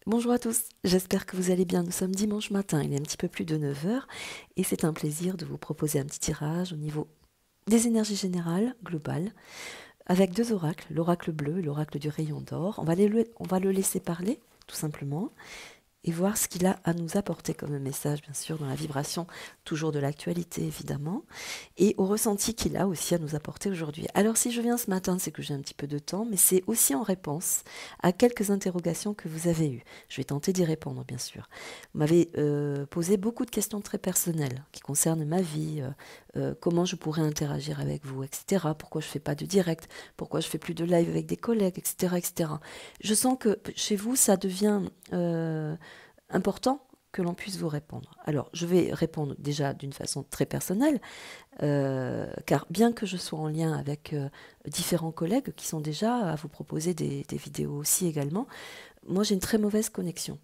Bonjour à tous, j'espère que vous allez bien. Nous sommes dimanche matin, il est un petit peu plus de 9 heures et c'est un plaisir de vous proposer un petit tirage au niveau des énergies générales, globales, avec deux oracles, l'oracle bleu et l'oracle du rayon d'or. On va le laisser parler, tout simplement, et voir ce qu'il a à nous apporter comme message, bien sûr, dans la vibration, toujours de l'actualité, évidemment, et au ressenti qu'il a aussi à nous apporter aujourd'hui. Alors, si je viens ce matin, c'est que j'ai un petit peu de temps, mais c'est aussi en réponse à quelques interrogations que vous avez eues. Je vais tenter d'y répondre, bien sûr. Vous m'avez posé beaucoup de questions très personnelles qui concernent ma vie, comment je pourrais interagir avec vous, etc. Pourquoi je ne fais pas de direct, pourquoi je ne fais plus de live avec des collègues, etc., etc. Je sens que chez vous, ça devient important que l'on puisse vous répondre. Alors, je vais répondre déjà d'une façon très personnelle, car bien que je sois en lien avec différents collègues qui sont déjà à vous proposer des vidéos aussi également, moi j'ai une très mauvaise connexion.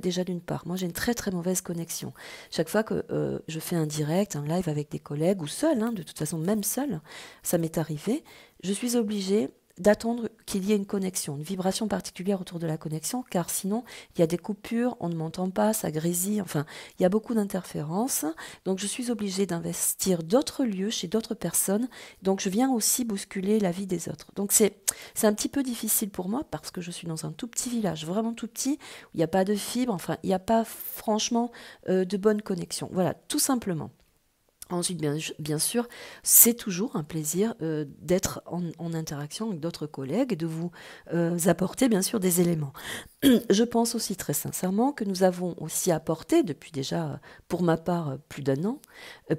Déjà d'une part, moi j'ai une très très mauvaise connexion. Chaque fois que je fais un direct, un live avec des collègues ou seul, hein, de toute façon même seul, ça m'est arrivé, je suis obligée d'attendre qu'il y ait une connexion, une vibration particulière autour de la connexion, car sinon il y a des coupures, on ne m'entend pas, ça grésille, enfin il y a beaucoup d'interférences, donc je suis obligée d'investir d'autres lieux chez d'autres personnes, donc je viens aussi bousculer la vie des autres. Donc c'est un petit peu difficile pour moi parce que je suis dans un tout petit village, vraiment tout petit, où il n'y a pas de fibre, enfin il n'y a pas franchement de bonne connexion. Voilà, tout simplement. Ensuite, bien sûr, c'est toujours un plaisir d'être en interaction avec d'autres collègues et de vous apporter bien sûr des éléments. Je pense aussi très sincèrement que nous avons aussi apporté, depuis déjà, pour ma part, plus d'un an,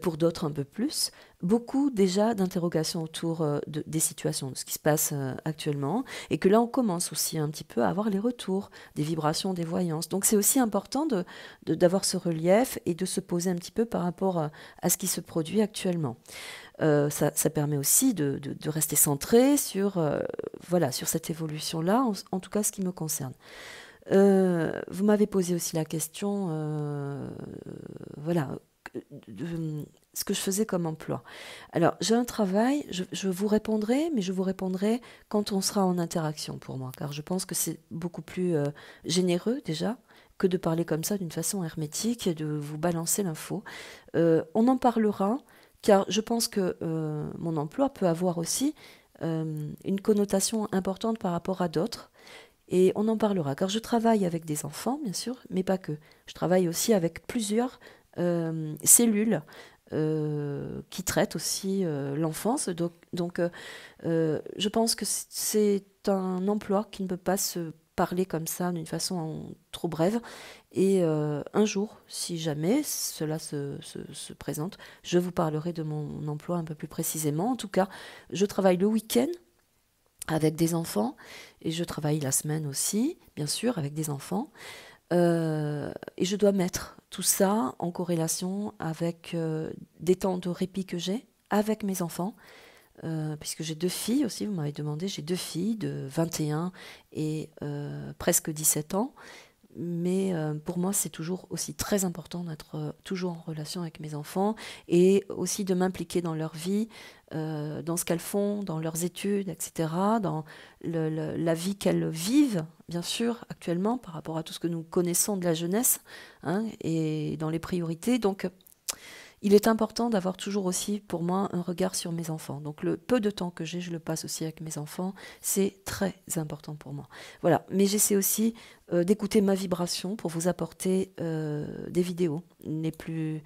pour d'autres un peu plus, beaucoup déjà d'interrogations autour des situations, de ce qui se passe actuellement, et que là on commence aussi un petit peu à avoir les retours, des vibrations, des voyances. Donc c'est aussi important d'avoir ce relief et de se poser un petit peu par rapport à ce qui se produit actuellement. Ça permet aussi de rester centré sur, voilà, sur cette évolution-là, en tout cas ce qui me concerne. Vous m'avez posé aussi la question, voilà, ce que je faisais comme emploi. Alors, j'ai un travail, je vous répondrai, mais je vous répondrai quand on sera en interaction pour moi, car je pense que c'est beaucoup plus généreux déjà que de parler comme ça d'une façon hermétique et de vous balancer l'info. On en parlera, car je pense que mon emploi peut avoir aussi une connotation importante par rapport à d'autres. Et on en parlera, car je travaille avec des enfants, bien sûr, mais pas que. Je travaille aussi avec plusieurs cellules qui traitent aussi l'enfance. Je pense que c'est un emploi qui ne peut pas se parler comme ça d'une façon trop brève. Et un jour, si jamais cela se présente, je vous parlerai de mon emploi un peu plus précisément. En tout cas, je travaille le week-end avec des enfants et je travaille la semaine aussi, bien sûr, avec des enfants. Et je dois mettre tout ça en corrélation avec des temps de répit que j'ai avec mes enfants, puisque j'ai deux filles aussi, vous m'avez demandé, j'ai deux filles de 21 et presque 17 ans. Mais pour moi, c'est toujours aussi très important d'être toujours en relation avec mes enfants et aussi de m'impliquer dans leur vie, dans ce qu'elles font, dans leurs études, etc., dans la vie qu'elles vivent, bien sûr, actuellement, par rapport à tout ce que nous connaissons de la jeunesse, hein, et dans les priorités. Donc, il est important d'avoir toujours aussi, pour moi, un regard sur mes enfants. Donc le peu de temps que j'ai, je le passe aussi avec mes enfants. C'est très important pour moi. Voilà, mais j'essaie aussi d'écouter ma vibration pour vous apporter des vidéos les plus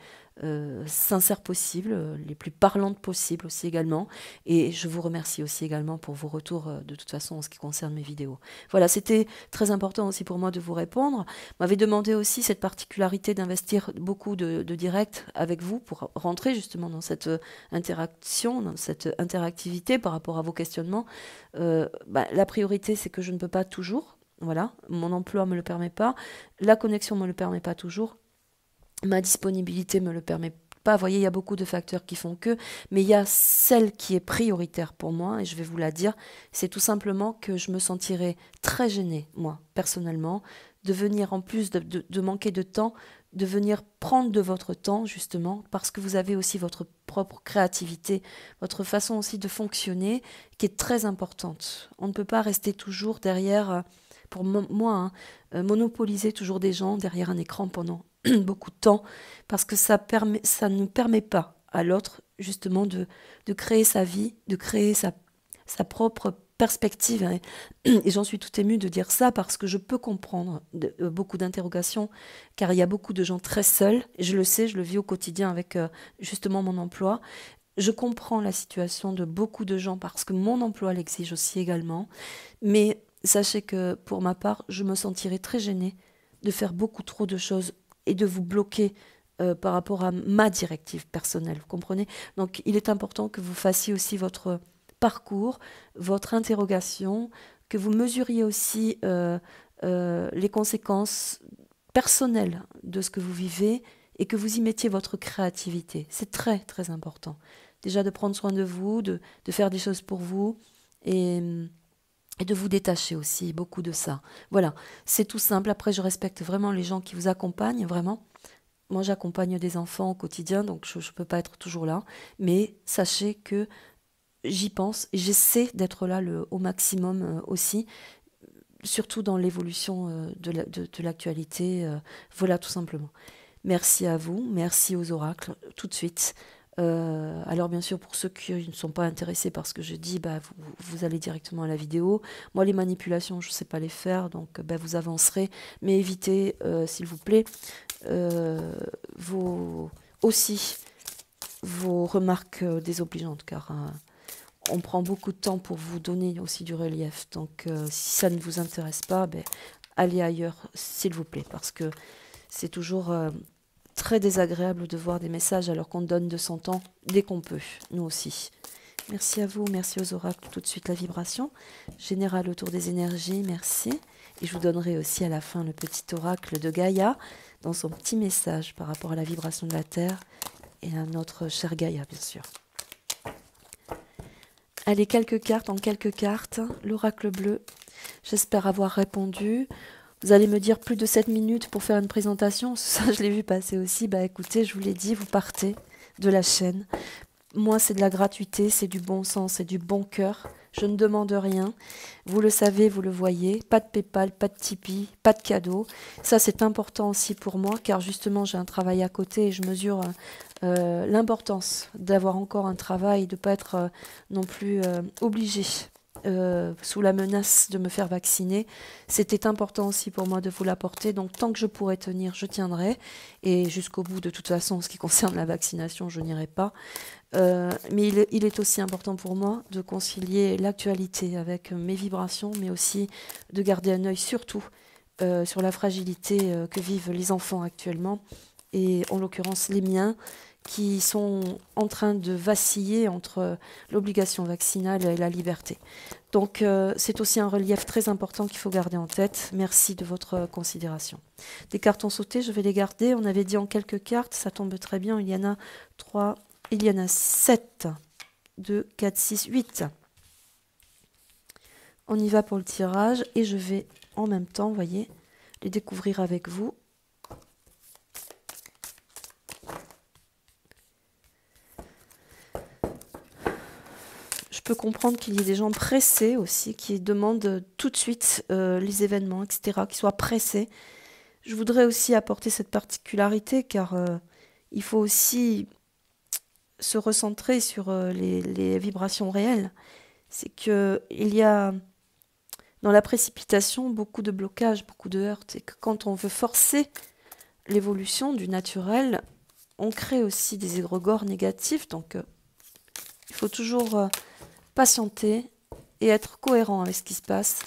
sincères possibles, les plus parlantes possibles aussi également. Et je vous remercie aussi également pour vos retours de toute façon en ce qui concerne mes vidéos. Voilà, c'était très important aussi pour moi de vous répondre. M'avait demandé aussi cette particularité d'investir beaucoup de directs avec vous pour rentrer justement dans cette interaction, dans cette interactivité par rapport à vos questionnements. La priorité, c'est que je ne peux pas toujours. Voilà, mon emploi me le permet pas, la connexion me le permet pas toujours, ma disponibilité me le permet pas. Vous voyez, il y a beaucoup de facteurs qui font que, mais il y a celle qui est prioritaire pour moi, et je vais vous la dire, c'est tout simplement que je me sentirais très gênée, moi, personnellement, de venir, en plus de manquer de temps, de venir prendre de votre temps, justement, parce que vous avez aussi votre propre créativité, votre façon aussi de fonctionner, qui est très importante. On ne peut pas rester toujours derrière pour moi, hein, monopoliser toujours des gens derrière un écran pendant beaucoup de temps, parce que ça ne permet pas à l'autre justement de créer sa vie, de créer sa propre perspective, hein. Et j'en suis tout émue de dire ça parce que je peux comprendre beaucoup d'interrogations, car il y a beaucoup de gens très seuls, et je le sais, je le vis au quotidien avec justement mon emploi. Je comprends la situation de beaucoup de gens parce que mon emploi l'exige aussi également, mais sachez que pour ma part, je me sentirais très gênée de faire beaucoup trop de choses et de vous bloquer par rapport à ma directive personnelle, vous comprenez? Donc il est important que vous fassiez aussi votre parcours, votre interrogation, que vous mesuriez aussi les conséquences personnelles de ce que vous vivez et que vous y mettiez votre créativité. C'est très très important. Déjà de prendre soin de vous, de faire des choses pour vous et, et de vous détacher aussi beaucoup de ça. Voilà, c'est tout simple. Après, je respecte vraiment les gens qui vous accompagnent, vraiment. Moi, j'accompagne des enfants au quotidien, donc je ne peux pas être toujours là. Mais sachez que j'y pense et j'essaie d'être là au maximum aussi, surtout dans l'évolution de l'actualité. Voilà, tout simplement. Merci à vous, merci aux oracles, tout de suite. Alors bien sûr, pour ceux qui ne sont pas intéressés par ce que je dis, bah, vous allez directement à la vidéo. Moi, les manipulations, je ne sais pas les faire, donc bah, vous avancerez. Mais évitez, s'il vous plaît, vos, aussi vos remarques désobligeantes, car on prend beaucoup de temps pour vous donner aussi du relief. Donc si ça ne vous intéresse pas, ben, allez ailleurs, s'il vous plaît, parce que c'est toujours très désagréable de voir des messages alors qu'on donne de son temps dès qu'on peut, nous aussi. Merci à vous, merci aux oracles. Tout de suite la vibration générale autour des énergies, merci. Et je vous donnerai aussi à la fin le petit oracle de Gaïa dans son petit message par rapport à la vibration de la Terre et à notre chère Gaïa, bien sûr. Allez, quelques cartes, en quelques cartes. L'oracle bleu, j'espère avoir répondu. Vous allez me dire plus de 7 minutes pour faire une présentation. Ça, je l'ai vu passer aussi. Bah écoutez, je vous l'ai dit, vous partez de la chaîne. Moi, c'est de la gratuité, c'est du bon sens, c'est du bon cœur. Je ne demande rien. Vous le savez, vous le voyez. Pas de PayPal, pas de Tipeee, pas de cadeau. Ça, c'est important aussi pour moi, car justement, j'ai un travail à côté et je mesure l'importance d'avoir encore un travail, de ne pas être non plus obligé sous la menace de me faire vacciner. C'était important aussi pour moi de vous l'apporter. Donc tant que je pourrai tenir, je tiendrai. Et jusqu'au bout, de toute façon, en ce qui concerne la vaccination, je n'irai pas. Mais il est aussi important pour moi de concilier l'actualité avec mes vibrations, mais aussi de garder un œil surtout sur la fragilité que vivent les enfants actuellement, et en l'occurrence les miens, qui sont en train de vaciller entre l'obligation vaccinale et la liberté. Donc c'est aussi un relief très important qu'il faut garder en tête. Merci de votre considération. Des cartes ont sauté, je vais les garder. On avait dit en quelques cartes, ça tombe très bien. Il y en a 3, il y en a 7, 2, 4, 6, 8. On y va pour le tirage et je vais en même temps, vous voyez, les découvrir avec vous. Je peux comprendre qu'il y ait des gens pressés aussi, qui demandent tout de suite les événements, etc., qui soient pressés. Je voudrais aussi apporter cette particularité, car il faut aussi se recentrer sur les vibrations réelles. C'est qu'il y a dans la précipitation beaucoup de blocages, beaucoup de heurts, et que quand on veut forcer l'évolution du naturel, on crée aussi des égrégores négatifs. Donc il faut toujours patienter et être cohérent avec ce qui se passe,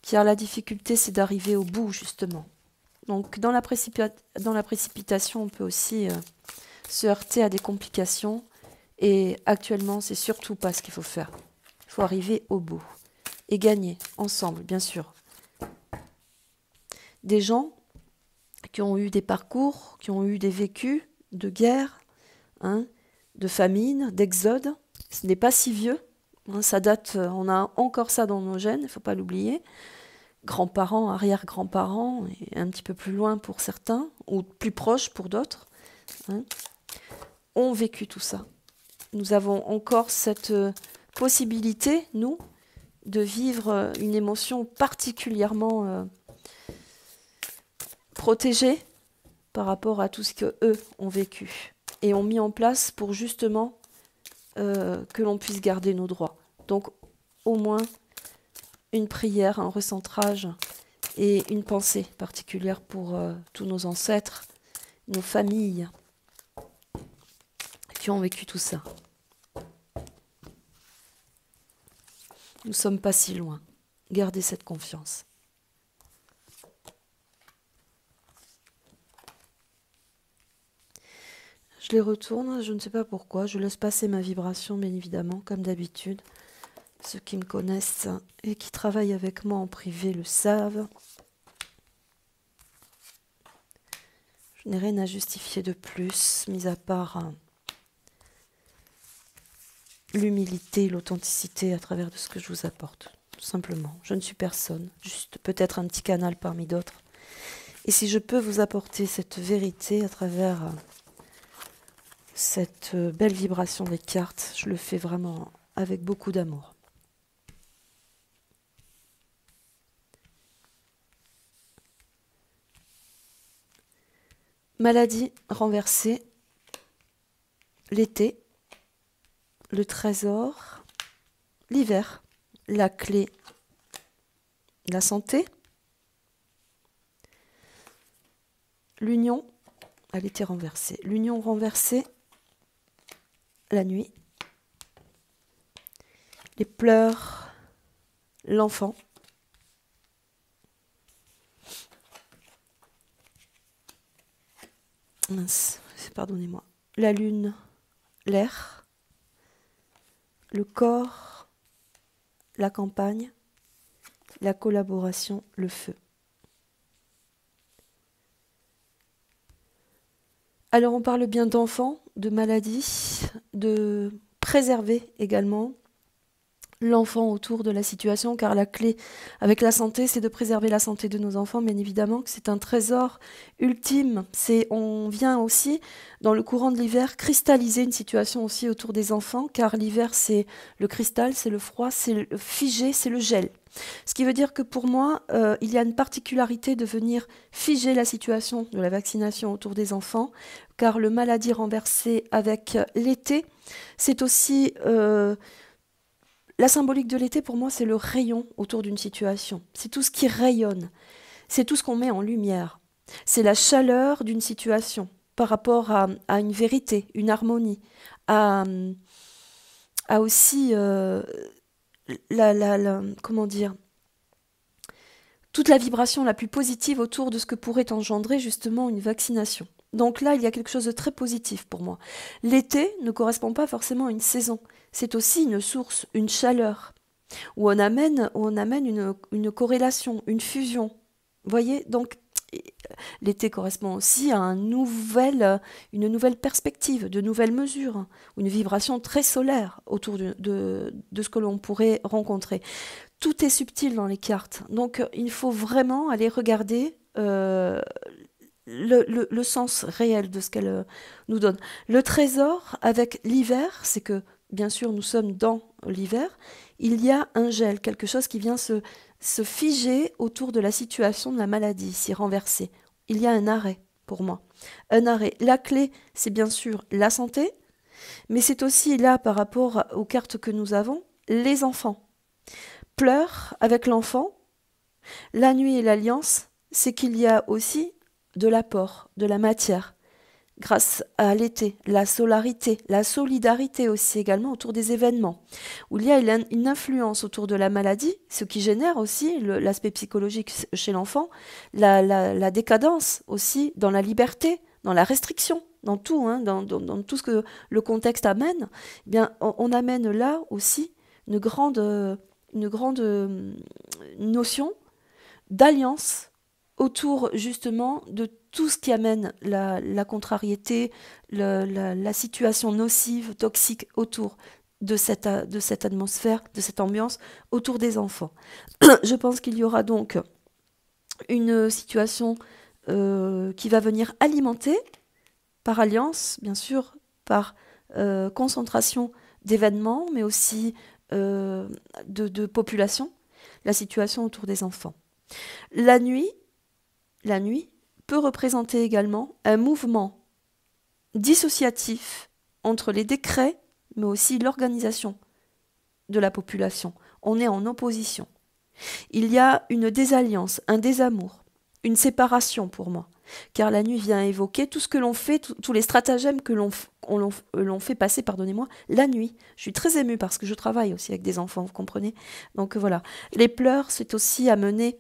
car la difficulté, c'est d'arriver au bout, justement. Donc, dans la précipitation, on peut aussi se heurter à des complications, et actuellement, c'est surtout pas ce qu'il faut faire. Il faut arriver au bout et gagner, ensemble, bien sûr. Des gens qui ont eu des parcours, qui ont eu des vécus de guerre, hein, de famine, d'exode. Ce n'est pas si vieux. Ça date, on a encore ça dans nos gènes, il ne faut pas l'oublier. Grands-parents, arrière-grands-parents, et un petit peu plus loin pour certains, ou plus proches pour d'autres, hein, ont vécu tout ça. Nous avons encore cette possibilité, nous, de vivre une émotion particulièrement protégée par rapport à tout ce qu'eux ont vécu et ont mis en place pour justement que l'on puisse garder nos droits. Donc au moins une prière, un recentrage et une pensée particulière pour tous nos ancêtres, nos familles qui ont vécu tout ça. Nous ne sommes pas si loin. Gardez cette confiance. Je les retourne, je ne sais pas pourquoi. Je laisse passer ma vibration, bien évidemment, comme d'habitude. Ceux qui me connaissent et qui travaillent avec moi en privé le savent. Je n'ai rien à justifier de plus, mis à part l'humilité, l'authenticité à travers de ce que je vous apporte. Tout simplement. Je ne suis personne, juste peut-être un petit canal parmi d'autres. Et si je peux vous apporter cette vérité à travers cette belle vibration des cartes, je le fais vraiment avec beaucoup d'amour. Maladie renversée, l'été, le trésor, l'hiver, la clé, la santé, l'union, elle était renversée, l'union renversée, la nuit, les pleurs, l'enfant, mince, pardonnez-moi, la lune, l'air, le corps, la campagne, la collaboration, le feu. Alors on parle bien d'enfants, de maladies, de préserver également l'enfant autour de la situation, car la clé avec la santé, c'est de préserver la santé de nos enfants, bien évidemment, que c'est un trésor ultime. On vient aussi, dans le courant de l'hiver, cristalliser une situation aussi autour des enfants, car l'hiver, c'est le cristal, c'est le froid, c'est le figé, c'est le gel. Ce qui veut dire que pour moi, il y a une particularité de venir figer la situation de la vaccination autour des enfants, car le maladie renversée avec l'été, c'est aussi... la symbolique de l'été, pour moi, c'est le rayon autour d'une situation. C'est tout ce qui rayonne. C'est tout ce qu'on met en lumière. C'est la chaleur d'une situation par rapport à une vérité, une harmonie, à aussi comment dire, toute la vibration la plus positive autour de ce que pourrait engendrer justement une vaccination. Donc là, il y a quelque chose de très positif pour moi. L'été ne correspond pas forcément à une saison. C'est aussi une source, une chaleur, où on amène une corrélation, une fusion. Vous voyez? Donc l'été correspond aussi à une nouvelle perspective, de nouvelles mesures, une vibration très solaire autour de ce que l'on pourrait rencontrer. Tout est subtil dans les cartes, donc il faut vraiment aller regarder le sens réel de ce qu'elle nous donne. Le trésor avec l'hiver, c'est que bien sûr nous sommes dans l'hiver, il y a un gel, quelque chose qui vient se figer autour de la situation de la maladie, s'y renverser. Il y a un arrêt pour moi. Un arrêt. La clé, c'est bien sûr la santé, mais c'est aussi là par rapport aux cartes que nous avons, les enfants. Pleurs avec l'enfant, la nuit et l'alliance, c'est qu'il y a aussi de l'apport, de la matière, grâce à l'été, la solarité, la solidarité aussi également autour des événements, où il y a une influence autour de la maladie, ce qui génère aussi l'aspect psychologique chez l'enfant, la décadence aussi dans la liberté, dans la restriction, dans tout, hein, dans tout ce que le contexte amène. Eh bien, on amène là aussi une grande notion d'alliance autour justement de tout ce qui amène la contrariété, la situation nocive, toxique autour de cette atmosphère, de cette ambiance autour des enfants. Je pense qu'il y aura donc une situation qui va venir alimenter, par alliance, bien sûr, par concentration d'événements, mais aussi de population, la situation autour des enfants. La nuit peut représenter également un mouvement dissociatif entre les décrets, mais aussi l'organisation de la population. On est en opposition. Il y a une désalliance, un désamour, une séparation pour moi, car la nuit vient évoquer tout ce que l'on fait, tous les stratagèmes que l'on fait passer, pardonnez-moi, la nuit. Je suis très émue parce que je travaille aussi avec des enfants, vous comprenez? Donc voilà. Les pleurs, c'est aussi amener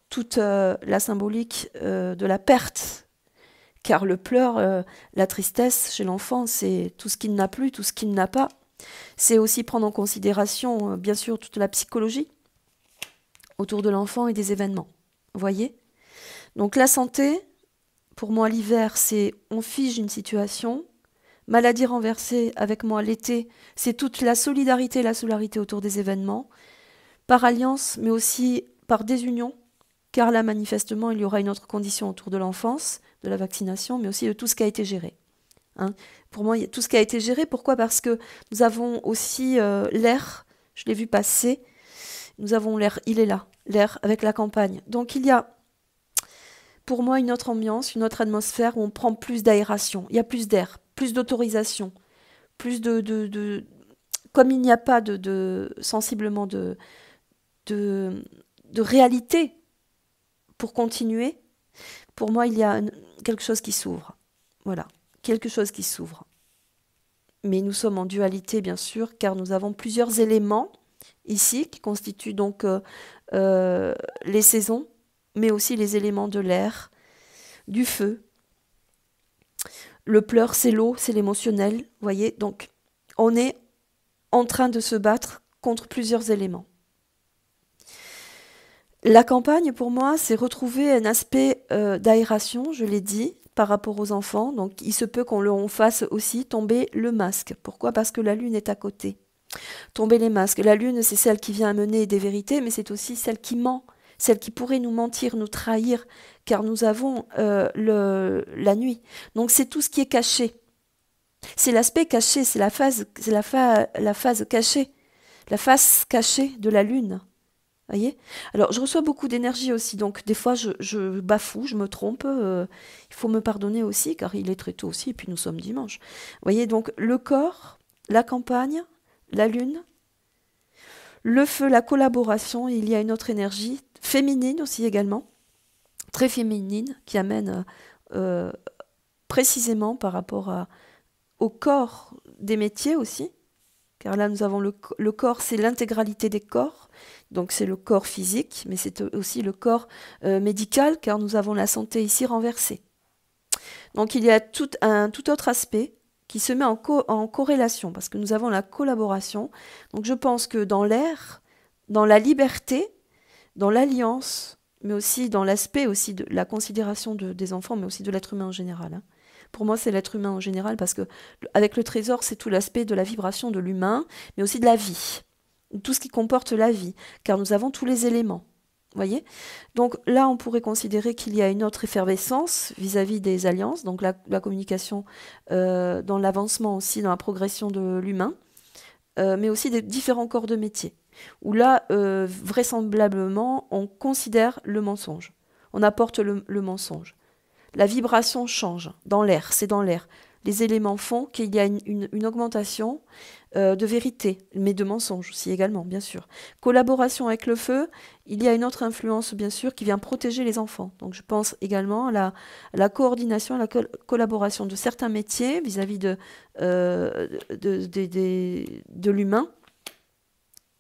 toute la symbolique de la perte, car le pleur, la tristesse chez l'enfant, c'est tout ce qu'il n'a plus, tout ce qu'il n'a pas. C'est aussi prendre en considération, bien sûr, toute la psychologie autour de l'enfant et des événements. Vous voyez? Donc la santé, pour moi, l'hiver, c'est on fige une situation. Maladie renversée avec moi l'été, c'est toute la solidarité autour des événements, par alliance, mais aussi par désunion, car là, manifestement, il y aura une autre condition autour de l'enfance, de la vaccination, mais aussi de tout ce qui a été géré. Hein. Pour moi, tout ce qui a été géré, pourquoi? Parce que nous avons aussi l'air, je l'ai vu passer, nous avons l'air, il est là, l'air avec la campagne. Donc il y a, pour moi, une autre ambiance, une autre atmosphère où on prend plus d'aération, il y a plus d'air, plus d'autorisation, plus comme il n'y a pas sensiblement de réalité pour continuer, pour moi, il y a quelque chose qui s'ouvre. Voilà, quelque chose qui s'ouvre. Mais nous sommes en dualité, bien sûr, car nous avons plusieurs éléments ici qui constituent donc les saisons, mais aussi les éléments de l'air, du feu. Le pleur, c'est l'eau, c'est l'émotionnel, vous voyez. Donc, on est en train de se battre contre plusieurs éléments. La campagne, pour moi, c'est retrouver un aspect d'aération, je l'ai dit, par rapport aux enfants. Donc, il se peut qu'on fasse aussi tomber le masque. Pourquoi? Parce que la lune est à côté. Tomber les masques. La lune, c'est celle qui vient amener des vérités, mais c'est aussi celle qui ment, celle qui pourrait nous mentir, nous trahir, car nous avons la nuit. Donc, c'est tout ce qui est caché. C'est l'aspect caché, c'est la phase cachée, la face cachée de la lune. Voyez? Alors, je reçois beaucoup d'énergie aussi, donc des fois je bafoue, je me trompe. Il faut me pardonner aussi, car il est très tôt aussi, et puis nous sommes dimanche. Voyez, donc le corps, la campagne, la lune, le feu, la collaboration, il y a une autre énergie, féminine aussi également, très féminine, qui amène précisément par rapport au corps des métiers aussi, car là nous avons le corps, c'est l'intégralité des corps, donc c'est le corps physique, mais c'est aussi le corps médical, car nous avons la santé ici renversée. Donc il y a tout autre aspect qui se met en corrélation, parce que nous avons la collaboration. Donc je pense que dans l'air, dans la liberté, dans l'alliance, mais aussi dans l'aspect aussi de la considération des enfants, mais aussi de l'être humain en général. Hein. Pour moi, c'est l'être humain en général, parce que avec le trésor, c'est tout l'aspect de la vibration de l'humain, mais aussi de la vie, tout ce qui comporte la vie, car nous avons tous les éléments. Voyez? Donc là, on pourrait considérer qu'il y a une autre effervescence vis-à-vis des alliances, donc la communication dans l'avancement aussi, dans la progression de l'humain, mais aussi des différents corps de métier, où là, vraisemblablement, on considère le mensonge, on apporte le mensonge. La vibration change dans l'air, c'est dans l'air. Les éléments font qu'il y a une augmentation de vérité, mais de mensonge aussi également, bien sûr. Collaboration avec le feu, il y a une autre influence, bien sûr, qui vient protéger les enfants. Donc je pense également à la coordination, à la collaboration de certains métiers vis-à-vis de l'humain,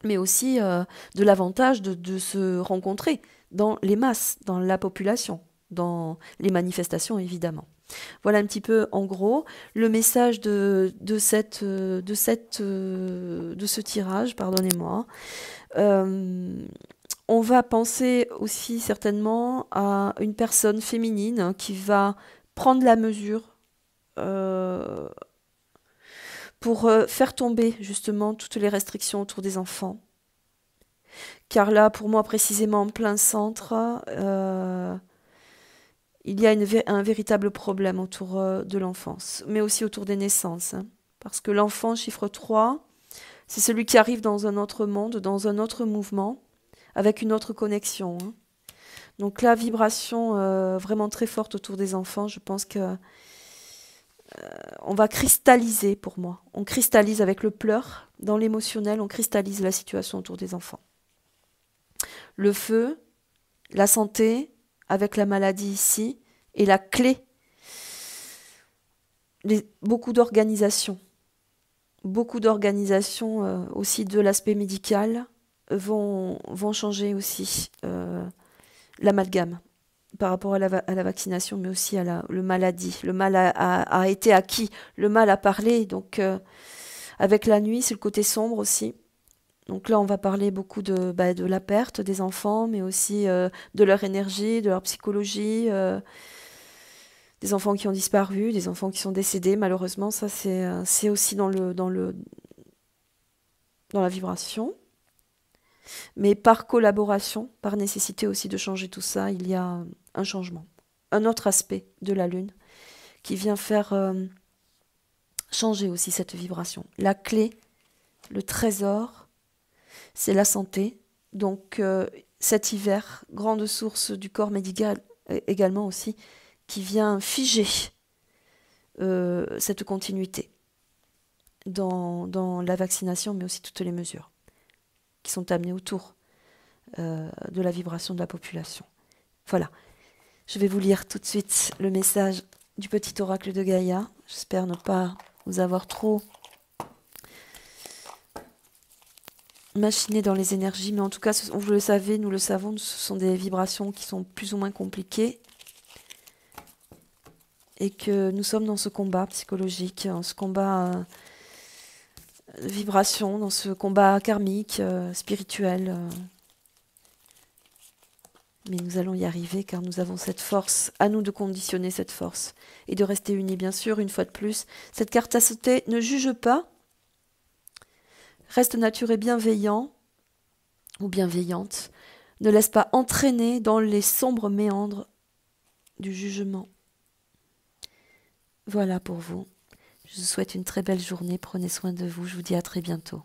mais aussi de l'avantage de se rencontrer dans les masses, dans la population, dans les manifestations évidemment. Voilà un petit peu en gros le message de ce tirage, pardonnez-moi. On va penser aussi certainement à une personne féminine qui va prendre la mesure pour faire tomber justement toutes les restrictions autour des enfants. Car là, pour moi, précisément en plein centre, il y a un véritable problème autour de l'enfance, mais aussi autour des naissances. Hein, parce que l'enfant, chiffre 3, C'est celui qui arrive dans un autre monde, dans un autre mouvement, avec une autre connexion, hein. Donc la vibration vraiment très forte autour des enfants, je pense que on va cristalliser pour moi. On cristallise avec le pleur, dans l'émotionnel, on cristallise la situation autour des enfants. Le feu, la santé, avec la maladie ici, et la clé, beaucoup d'organisations. Beaucoup d'organisations aussi de l'aspect médical vont changer aussi l'amalgame par rapport à la vaccination, mais aussi à le maladie. Le mal a été acquis, le mal a parlé. Donc, avec la nuit, c'est le côté sombre aussi. Donc là, on va parler beaucoup de la perte des enfants, mais aussi de leur énergie, de leur psychologie, des enfants qui ont disparu, des enfants qui sont décédés. Malheureusement, ça, c'est aussi dans la vibration. Mais par collaboration, par nécessité aussi de changer tout ça, il y a un changement. Un autre aspect de la Lune qui vient faire changer aussi cette vibration. La clé, le trésor, c'est la santé. Donc cet hiver, grande source du corps médical également aussi, qui vient figer cette continuité dans la vaccination, mais aussi toutes les mesures qui sont amenées autour de la vibration de la population. Voilà. Je vais vous lire tout de suite le message du petit oracle de Gaïa. J'espère ne pas vous avoir trop machiné dans les énergies, mais en tout cas, vous le savez, nous le savons, ce sont des vibrations qui sont plus ou moins compliquées et que nous sommes dans ce combat psychologique, dans ce combat de vibration, dans ce combat karmique, spirituel. Mais nous allons y arriver car nous avons cette force, à nous de conditionner cette force et de rester unis. Bien sûr, une fois de plus, cette carte à sauter ne juge pas, reste nature et bienveillant ou bienveillante, ne laisse pas entraîner dans les sombres méandres du jugement. Voilà pour vous. Je vous souhaite une très belle journée, prenez soin de vous, je vous dis à très bientôt.